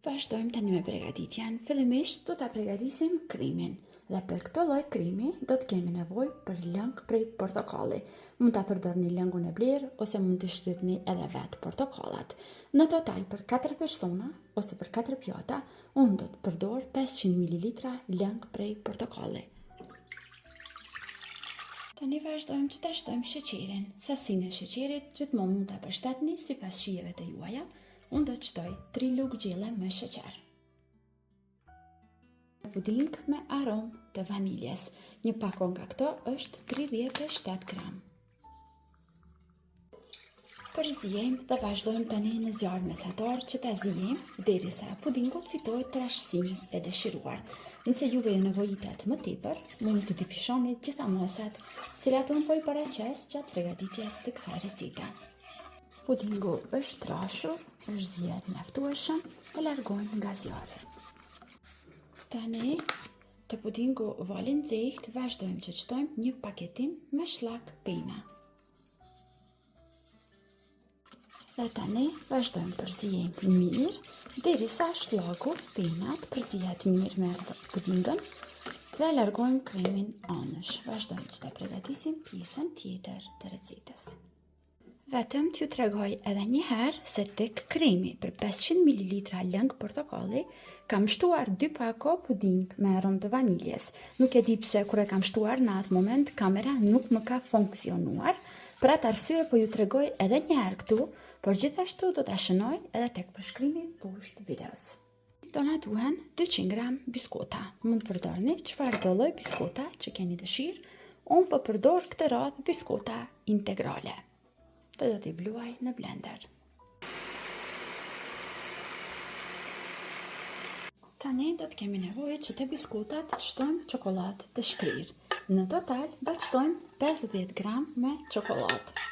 Vazhdojmë tani me përgatitjen. Fillimisht do ta përgatisim krimin. Dhe për këtë lloj krimi do të kemi nevojë për lëng prej portokalli. Mund ta përdorni lëngun e blerë ose mund të shtytni edhe vetë portokallat. Në total për 4 persona ose për 4 pjata, unë do të përdor 500 ml lëng prej portokalli. Tani vazhdojmë që ta shtojmë sheqerin. Sasinë e sheqerit gjithmonë mund ta përshtatni sipas shijeve të juaja. Unë do të shtoj 3 lugë gjelle me sheqer. Puding me aromë të vaniljes. Një pako nga këto është 37 gram. Përzijejmë dhe vazhdojmë tani në zjarr mesatar që ta zijejmë derisa pudingu të fitojë trashësinë e dëshiruar. Nëse juve ju nevojitet më tepër, mund të difishoni gjitha mosat, cilat unë po i paraqes gjatë përgatitjes të kësaj recete. Pudingu është trashur, është zier mjaftueshëm, e largojmë nga zjarri. Tani, të pudingu valin nxehtë, vazhdojmë që të shtojmë një paketim me shlak pena. Dhe tani, vazhdojmë përzijejmë mirë, derisa shlaku penat përzihet mirë me pudingën dhe largojmë kremin anësh. Vazhdojmë që të përgatisim pjesën tjetër të recetës. Vetëm t'ju tregoj edhe një herë se tek kremi për 500 ml lëng portokalli kam shtuar 2 pako puding me aromë të vaniljes. Nuk e di pse kur e kam shtuar në atë moment kamera nuk më ka funksionuar. Për atë arsye po ju tregoj edhe një herë këtu, por gjithashtu do ta shënoj edhe tek përshkrimi poshtë videos. Do na duhen 200 gram biskota. Mund të përdorni çfarë do lloj biskota që keni dëshirë. Unë po përdor këtë radhë biskota integrale. Dhe do t'i bluaj në blender. Tani do të kemi nevojë që të biskutat të shtojmë çokoladë të shkrirë. Në total do të shtojmë 50 gram me çokoladë.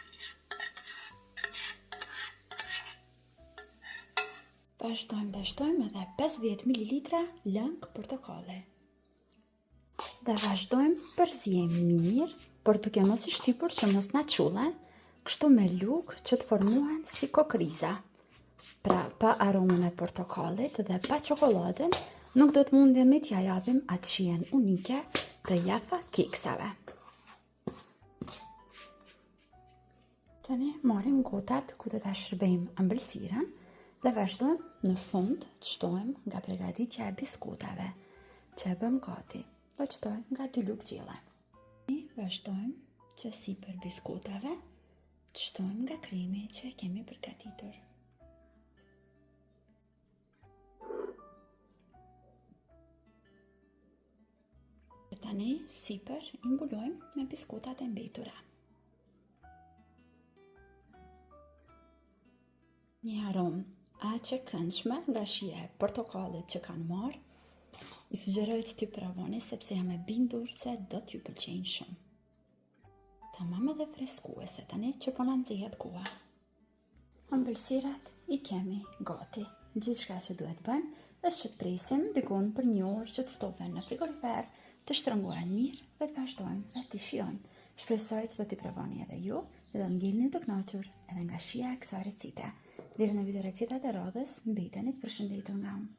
Vazhdojmë dhe shtojmë edhe 50 ml lëng portokalli. Dhe vazhdojmë përzijejmë mirë, por duke mos i shtypur që mos na çullen, kështu me lugë që të formuhen si kokriza. Pra, pa aromën e portokallit dhe pa çokoladën, nuk do të mundemi t'ja japim atë shijen unike të jafa keksave. Tani marrim gotat ku do ta shërbejmë ëmbëlsirën dhe vazhdojmë në fund të shtojmë nga përgatitja e biskutave që e bëm gati. Do të shtoj nga 2 lugë gjelle. Vazhdojmë që sipër biskutave të shtojmë nga kremi që e kemi përgatitur. E tani sipër i mbulojmë me biskutat e mbetura. Një aromë aq e këndshme nga shija e portokallit që kanë marrë. Ju sugjeroj që t'ju provoni sepse jam e bindur se do t'ju pëlqejnë shumë. Tamam edhe freskuese tani që po na nxehet koha. Ëmbëlsirat i kemi gati. Gjithçka që duhet bëjmë është që të presim dikun për 1 orë që të ftohen në frigorifer, të shtrënguaren mirë dhe të vazhdojmë dhe të shijojmë. Shpresoj që do t'i provoni edhe ju dhe do ngjelni të kënaqur edhe nga shija e kësaj recete. Deri në video recetat e radhës, mbeteni të përshëndetur nga unë.